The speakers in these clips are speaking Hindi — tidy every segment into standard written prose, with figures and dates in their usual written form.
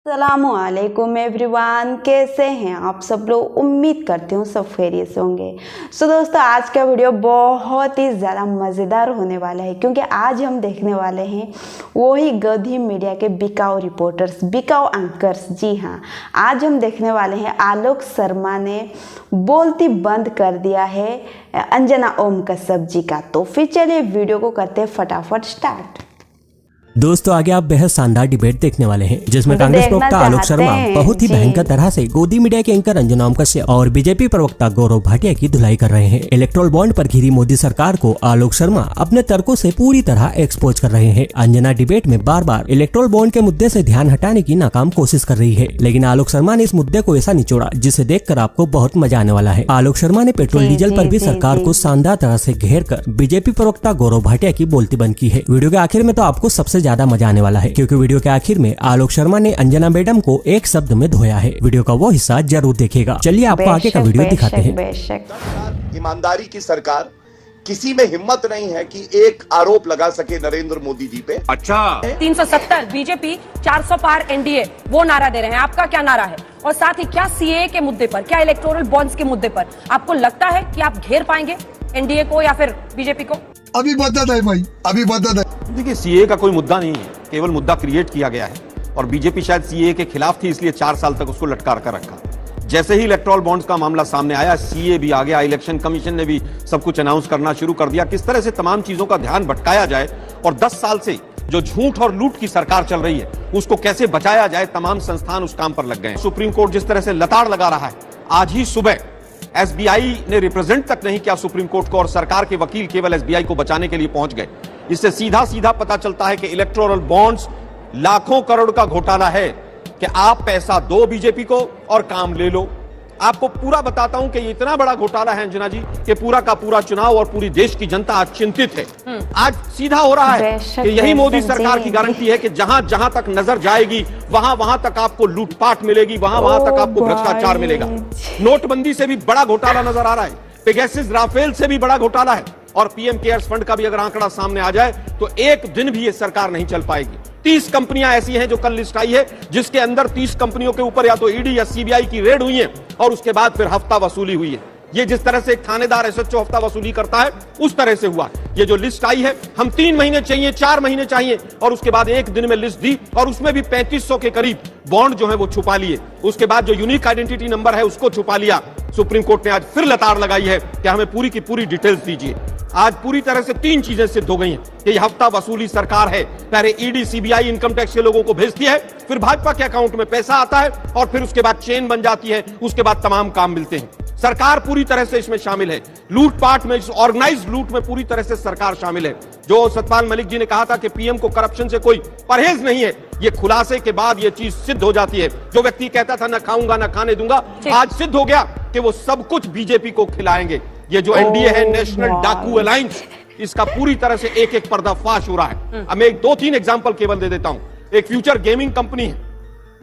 अस्सलामुअलैकुम एवरीवन, कैसे हैं आप सब लोग। उम्मीद करती हूँ सब खैरियत से होंगे। सो दोस्तों, आज का वीडियो बहुत ही ज़्यादा मज़ेदार होने वाला है क्योंकि आज हम देखने वाले हैं वही गधी मीडिया के बिकाऊ रिपोर्टर्स, बिकाऊ एंकर्स। जी हाँ, आज हम देखने वाले हैं आलोक शर्मा ने बोलती बंद कर दिया है अंजना ओम कश्यप जी का। तो फिर चलिए वीडियो को करते हैं फटाफट स्टार्ट। दोस्तों, आगे आप बेहद शानदार डिबेट देखने वाले हैं जिसमें कांग्रेस प्रवक्ता आलोक शर्मा बहुत ही भयंकर तरह से गोदी मीडिया के एंकर अंजना ओम कश्यप और बीजेपी प्रवक्ता गौरव भाटिया की धुलाई कर रहे हैं। इलेक्ट्रोल बॉन्ड पर घिरी मोदी सरकार को आलोक शर्मा अपने तर्कों से पूरी तरह एक्सपोज कर रहे हैं। अंजना डिबेट में बार बार इलेक्ट्रोल बॉन्ड के मुद्दे से ध्यान हटाने की नाकाम कोशिश कर रही है, लेकिन आलोक शर्मा ने इस मुद्दे को ऐसा निचोड़ा जिसे देखकर आपको बहुत मजा आने वाला है। आलोक शर्मा ने पेट्रोल डीजल पर भी सरकार को शानदार तरह से घेर कर बीजेपी प्रवक्ता गौरव भाटिया की बोलती बंद की है। वीडियो के आखिर में तो आपको सबसे ज्यादा मजा आने वाला है क्योंकि वीडियो के आखिर में आलोक शर्मा ने अंजना मैडम को एक शब्द में धोया है। वीडियो का वो हिस्सा जरूर देखेगा। चलिए आपको आगे का वीडियो दिखाते हैं। ईमानदारी की सरकार, किसी में हिम्मत नहीं है कि एक आरोप लगा सके नरेंद्र मोदी जी पे। अच्छा, 370 बीजेपी 400 पार एनडीए, वो नारा दे रहे हैं। आपका क्या नारा है? और साथ ही क्या सीए के मुद्दे पर, क्या इलेक्टोरल बॉन्ड्स के मुद्दे पर आपको लगता है कि आप घेर पाएंगे एनडीए को या फिर बीजेपी को? अभी बदत है भाई, अभी बदत है। देखिए, सीए का कोई मुद्दा नहीं है, केवल मुद्दा क्रिएट किया गया है और बीजेपी शायद सीए के खिलाफ थी, इसलिए 4 साल तक उसको लटका कर रखा। जैसे ही इलेक्टोरल बॉन्ड्स का मामला सामने आया, सीए भी आ गया, इलेक्शन कमीशन ने भी सब कुछ अनाउंस करना शुरू कर दिया। किस तरह से तमाम चीजों का ध्यान भटकाया जाए और 10 साल से जो झूठ और लूट की सरकार चल रही है उसको कैसे बचाया जाए, तमाम संस्थान उस काम पर लग गए। सुप्रीम कोर्ट जिस तरह से लताड़ लगा रहा है, आज ही सुबह एसबीआई ने रिप्रेजेंट तक नहीं किया सुप्रीम कोर्ट को और सरकार के वकील केवल एसबीआई को बचाने के लिए पहुंच गए। इससे सीधा सीधा पता चलता है कि इलेक्टोरल बॉन्ड्स लाखों करोड़ का घोटाला है कि आप पैसा दो बीजेपी को और काम ले लो। आपको पूरा बताता हूं कि ये इतना बड़ा घोटाला है अंजना जी कि पूरा का पूरा चुनाव और पूरी देश की जनता आज चिंतित है। आज सीधा हो रहा है कि यही मोदी सरकार की गारंटी है कि जहां जहां तक नजर जाएगी वहां वहां तक आपको लूटपाट मिलेगी, वहां वहां तक आपको भ्रष्टाचार मिलेगा। नोटबंदी से भी बड़ा घोटाला नजर आ रहा है, पेगासस राफेल से भी बड़ा घोटाला है और पीएम केयर्स फंड का भी अगर आंकड़ा सामने आ जाए तो एक दिन भी ये सरकार नहीं चल पाएगी। 30 कंपनियां ऐसी हैं जो कल लिस्ट आई है जिसके अंदर 30 कंपनियों के ऊपर या तो ईडी या सीबीआई की रेड हुई है और उसके बाद फिर हफ्ता वसूली हुई है। ये जिस तरह से एक थानेदार एसएचओ हफ्ता वसूली करता है उस तरह से हुआ। ये जो लिस्ट आई है, हम 3 महीने चाहिए, 4 महीने चाहिए और उसके बाद एक दिन में लिस्ट दी और उसमें भी 3500 के करीब बॉन्ड जो है वो छुपा लिए। उसके बाद जो यूनिक आइडेंटिटी नंबर है उसको छुपा लिया। सुप्रीम कोर्ट ने आज फिर लताड़ लगाई है कि हमें पूरी की पूरी डिटेल्स दीजिए। आज पूरी तरह से 3 चीजें सिद्ध हो गई हैं कि ये हफ्ता वसूली सरकार है। पहले ईडी सीबीआई इनकम टैक्स के लोगों को भेजती है, फिर भाजपा के अकाउंट में पैसा आता है और फिर उसके बाद चेन बन जाती है, उसके बाद तमाम काम मिलते हैं। सरकार पूरी तरह से इसमें शामिल है। लूटपाट में, इस ऑर्गेनाइज्ड लूट में पूरी तरह से सरकार शामिल है। जो सतपाल मलिक जी ने कहा था कि पीएम को करप्शन से कोई परहेज नहीं है, ये खुलासे के बाद ये चीज सिद्ध हो जाती है। जो व्यक्ति कहता था न खाऊंगा न खाने दूंगा, आज सिद्ध हो गया कि वो सब कुछ बीजेपी को खिलाएंगे। ये जो एनडीए है, नेशनल डाकू अलायंस, इसका पूरी तरह से एक एक पर्दाफाश हो रहा है। अब मैं 2-3 एग्जांपल केवल दे देता हूं। एक फ्यूचर गेमिंग कंपनी है,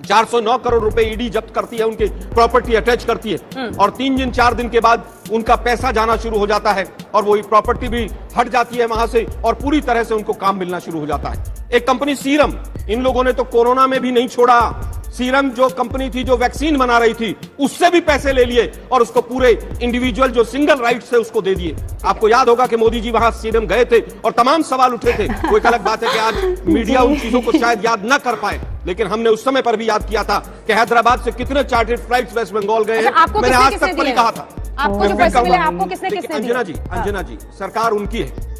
409 करोड़ रुपए ईडी जब्त करती है, उनकी प्रॉपर्टी अटैच करती है और 3 दिन 4 दिन के बाद उनका पैसा जाना शुरू हो जाता है और वो प्रॉपर्टी भी हट जाती है वहां से और पूरी तरह से उनको काम मिलना शुरू हो जाता है। एक कंपनी सीरम, इन लोगों ने तो कोरोना में भी नहीं छोड़ा। सीरम जो कंपनी थी जो वैक्सीन बना रही थी, उससे भी पैसे ले लिए और उसको पूरे इंडिविजुअल जो सिंगल राइट से उसको दे दिए। आपको याद होगा कि मोदी जी वहां सीरम गए थे और तमाम सवाल उठे थे। वो एक अलग बात है कि आज मीडिया उन चीजों को शायद याद न कर पाए, लेकिन हमने उस समय पर भी याद किया था कि हैदराबाद से कितने चार्टर्ड फ्लाइट्स वेस्ट बंगाल गए हैं। मैंने आज तक पर ही कहा था। आपको जो पैसे मिले आपको किसने किसने दिए? अंजना जी, सरकार उनकी है,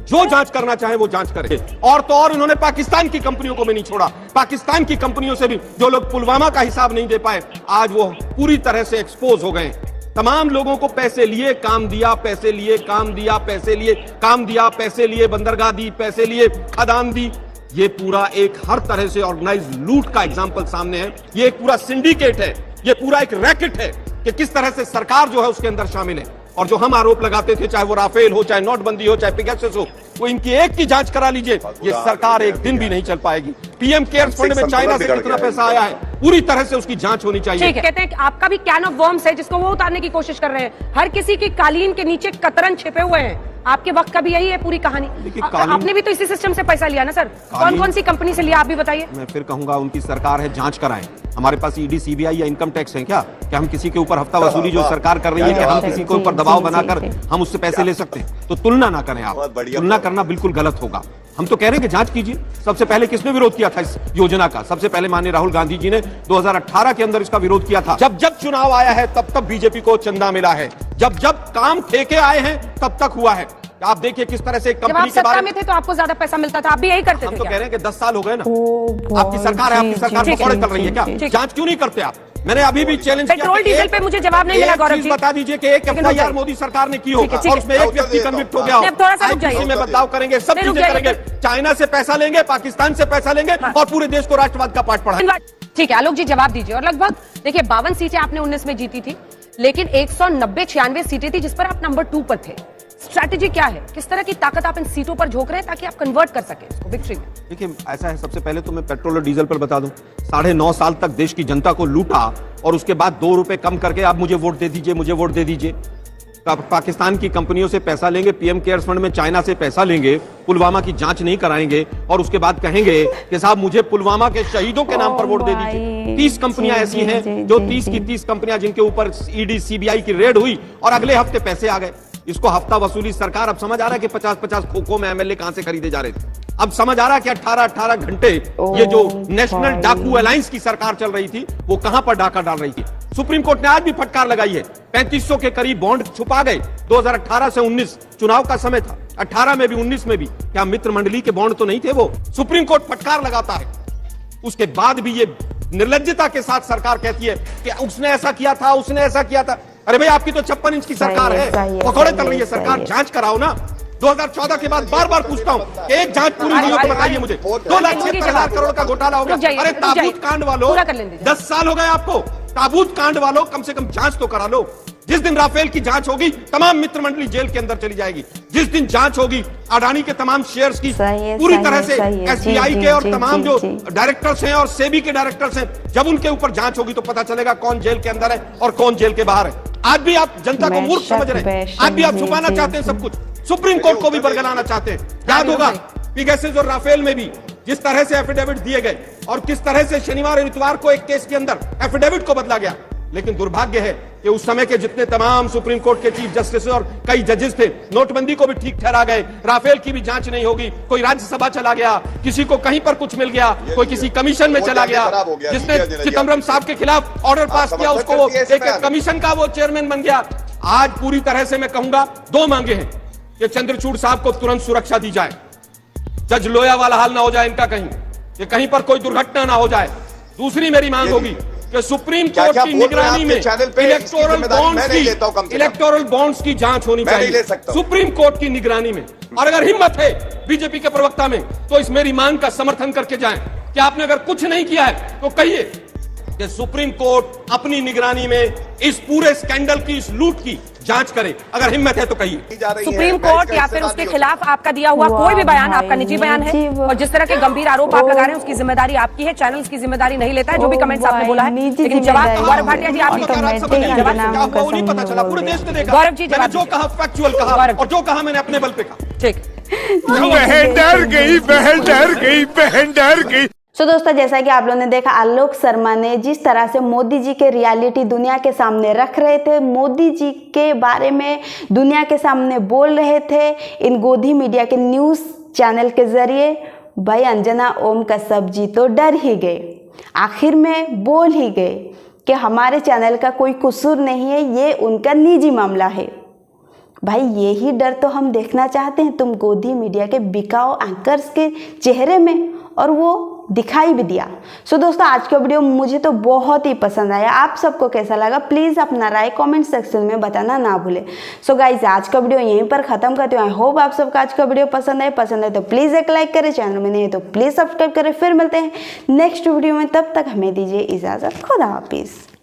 जो जांच करना चाहे वो जांच करे। और तो और उन्होंने पाकिस्तान की कंपनियों को भी नहीं छोड़ा। पाकिस्तान की कंपनियों से भी जो लोग पुलवामा का हिसाब नहीं दे पाए, आज वो पूरी तरह से एक्सपोज हो गए। तमाम लोगों को पैसे लिए, काम दिया, पैसे लिए, काम दिया, पैसे लिए, काम दिया, पैसे लिए, बंदरगाह दी, पैसे लिए, खदान दी। ये पूरा एक हर तरह से ऑर्गेनाइज्ड लूट का एग्जाम्पल सामने है। ये एक पूरा सिंडिकेट है, ये पूरा एक रैकेट है कि किस तरह से सरकार जो है उसके अंदर शामिल है। और जो हम आरोप लगाते थे, चाहे वो राफेल हो, चाहे नोटबंदी हो, चाहे पेगासस हो, वो इनकी एक की जांच करा लीजिए, ये सरकार एक दिन भी नहीं चल पाएगी। पीएम केयर्स फंड में चाइना से कितना पैसा आया है, पूरी तरह से उसकी जांच होनी चाहिए। ठीक है, कहते हैं कि आपका भी कैन ऑफ वर्म्स है जिसको वो उतारने की कोशिश कर रहे हैं। हर किसी की कालीन के नीचे कतरन छिपे हुए हैं। आपके वक्त का भी यही है पूरी कहानी। आपने भी तो इसी सिस्टम से पैसा लिया ना सर, कौन कौन सी कंपनी से लिया आप भी बताइए। मैं फिर कहूंगा उनकी सरकार है, जांच कराएं। हमारे पास ईडी, सीबीआई या इनकम टैक्स है क्या कि हम किसी के ऊपर हफ्ता वसूली जो सरकार कर रही है कि हम किसी के ऊपर दबाव बनाकर हम उससे पैसे ले सकते हैं? तो तुलना ना करें आप, तुलना करना बिल्कुल गलत होगा। हम तो कह रहे हैं कि जांच कीजिए। सबसे पहले किसने विरोध किया था इस योजना का? सबसे पहले माननीय राहुल गांधी जी ने 2018 के अंदर इसका विरोध किया था। जब जब चुनाव आया है तब तब बीजेपी को चंदा मिला है, जब जब काम ठेके आए हैं तब तक हुआ है। आप देखिए किस तरह से कंपनी के बारे में थे तो आपको ज्यादा पैसा मिलता था, आप भी यही करते थे। हम तो कह रहे हैं कि 10 साल हो गए ना, आपकी सरकार है, आपकी सरकार पकौड़े चल रही है क्या? जांच क्यों नहीं करते आप? मैंने अभी भी चैलेंज किया। पेट्रोल डीजल पे मुझे जवाब नहीं मिला गौरव जी। बता दीजिए कि एक एफआईआर मोदी सरकार ने की होगा और उसमें एक व्यक्ति कन्विक्ट हो गया हो। थोड़ा सा रुक जाइए, इसी में बदलाव करेंगे, सब चीजें करेंगे। चाइना से पैसा लेंगे, पाकिस्तान से पैसा लेंगे और पूरे देश को राष्ट्रवाद का पाठ पढ़ाएंगे। ठीक है आलोक जी, जवाब दीजिए। और लगभग देखिए 52 सीटें आपने 19 में जीती थी, लेकिन 190-96 सीटें थी जिस पर आप नंबर 2 पर थे। स्ट्रैटेजी क्या है, किस तरह की ताकत आप इन सीटों पर झोंक रहे हैं ताकि आप कन्वर्ट कर सकें इसको विक्ट्री में? देखिए ऐसा है, सबसे पहले तो मैं पेट्रोल और डीजल पर बता दूं, 9.5 साल तक देश की जनता को लूटा और उसके बाद 2 रुपए कम करके आप मुझे वोट दे दीजिए, मुझे वोट दे दीजिए। पाकिस्तान की कंपनियों से पैसा लेंगे, पीएम केयर्स फंड में चाइना से पैसा लेंगे, पुलवामा की जांच नहीं कराएंगे और उसके बाद कहेंगे कि साहब मुझे पुलवामा के शहीदों के नाम पर वोट दे दीजिए। 30 कंपनियां ऐसी हैं जो 30 की 30 कंपनियां जिनके ऊपर ईडी, सीबीआई की रेड हुई और अगले हफ्ते पैसे आ गए। इसको हफ्ता वसूली सरकार, अब समझ आ रहा है कि 50-50 खोखो में एमएलए कहां से खरीदे जा रहे थे। अब समझ आ रहा है कि 18-18 घंटे ये जो नेशनल डाकू अलायंस की सरकार चल रही थी वो कहां पर डाका डाल रही थी। सुप्रीम कोर्ट ने आज भी फटकार लगाई है, 3500 के करीब बॉन्ड छुपा गए। 2018 से 19 चुनाव का समय था, 18 में भी 19 में भी, क्या मित्र मंडली के बॉन्ड तो नहीं थे वो? सुप्रीम कोर्ट फटकार लगाता है, उसके बाद भी ये निर्लज्जता के साथ सरकार कहती है कि उसने ऐसा किया था, उसने ऐसा किया था। अरे भाई आपकी तो 56 इंच की सरकार है, पकौड़े चल रही है सरकार, जांच कराओ ना। 2014 के बाद बार बार पूछता हूं एक जांच पूरी हुई हो तो बताइए मुझे। 2,76,000 करोड़ का घोटाला हो गया। अरे ताबूत कांड वालों, 10 साल हो गए आपको, ताबूत कांड वालों कम से कम जांच तो करा लो। जिस दिन राफेल की जांच होगी तमाम मित्र मंडली जेल के अंदर चली जाएगी। जिस दिन जांच होगी अडानी के तमाम शेयर्स की पूरी तरह से, एसबीआई के और तमाम जो डायरेक्टर्स हैं और सेबी के डायरेक्टर्स हैं, जब उनके ऊपर जांच होगी तो पता चलेगा कौन जेल के अंदर है और कौन जेल के बाहर है। आज भी आप जनता को मूर्ख समझ रहे हैं, आज भी आप छुपाना चाहते हैं सब कुछ, सुप्रीम कोर्ट को भी बरगलाना चाहते हैं। याद होगा पिगासस और राफेल में भी जिस तरह से एफिडेविट दिए गए और किस तरह से शनिवार और इतवार को एक केस के अंदर एफिडेविट को बदला गया। लेकिन दुर्भाग्य है कि उस समय के जितने तमाम सुप्रीम कोर्ट के चीफ जस्टिस और कई जजेस थे, नोटबंदी को भी ठीक ठहरा गए, राफेल की भी जांच नहीं होगी। कोई राज्यसभा चला गया, किसी को कहीं पर कुछ मिल गया, कोई किसी कमीशन में चला गया। जिसने चिदम्बरम साहब के खिलाफ ऑर्डर पास किया उसको वो एक कमीशन का वो चेयरमैन बन गया। आज पूरी तरह से मैं कहूंगा 2 मांगे हैं कि चंद्रचूड़ साहब को तुरंत सुरक्षा दी जाए, जज लोया वाला हाल ना हो जाए इनका कहीं, कि कहीं पर कोई दुर्घटना ना हो जाए। दूसरी मेरी मांग होगी कि सुप्रीम कोर्ट की निगरानी में इलेक्टोरल बॉन्ड्स की जांच होनी चाहिए, सुप्रीम कोर्ट की निगरानी में। और अगर हिम्मत है बीजेपी के प्रवक्ता में तो इस मेरी मांग का समर्थन करके जाएं कि आपने अगर कुछ नहीं किया है तो कहिए कि सुप्रीम कोर्ट अपनी निगरानी में इस पूरे स्कैंडल की, इस लूट की जांच करे। अगर हिम्मत है तो कहिए। सुप्रीम कोर्ट या फिर उसके खिलाफ आपका दिया हुआ कोई भी बयान आपका निजी बयान है और जिस तरह के गंभीर आरोप आप लगा रहे हैं उसकी जिम्मेदारी आपकी है, चैनल की जिम्मेदारी नहीं लेता है। जो भी कमेंट्स आपने बोला है, लेकिन जवाब गौरव भाटिया जी आपने पता चला, पूरे देश ने देखा। गौरव जी जवाब जो कहा फैक्चुअल कहा और जो कहा मैंने अपने बल पे कहा। ठीक, बहन डर गई, बहन डर गई, बहन डर गई। तो दोस्तों जैसा कि आप लोगों ने देखा, आलोक शर्मा ने जिस तरह से मोदी जी के रियलिटी दुनिया के सामने रख रहे थे, मोदी जी के बारे में दुनिया के सामने बोल रहे थे इन गोदी मीडिया के न्यूज़ चैनल के ज़रिए, भाई अंजना ओम का सब जी तो डर ही गए, आखिर में बोल ही गए कि हमारे चैनल का कोई कसूर नहीं है, ये उनका निजी मामला है। भाई यही डर तो हम देखना चाहते हैं तुम गोदी मीडिया के बिकाऊ एंकर्स के चेहरे में, और वो दिखाई भी दिया। सो दोस्तों आज का वीडियो मुझे तो बहुत ही पसंद आया, आप सबको कैसा लगा प्लीज़ अपना राय कमेंट सेक्शन में बताना ना भूले। सो गाइज आज का वीडियो यहीं पर खत्म करते हैं। आई होप आप सबका आज का वीडियो पसंद है तो प्लीज़ एक लाइक करें, चैनल में नहीं है तो प्लीज़ सब्सक्राइब करें। फिर मिलते हैं नेक्स्ट वीडियो में, तब तक हमें दीजिए इजाज़त, खुदा हाफिज़।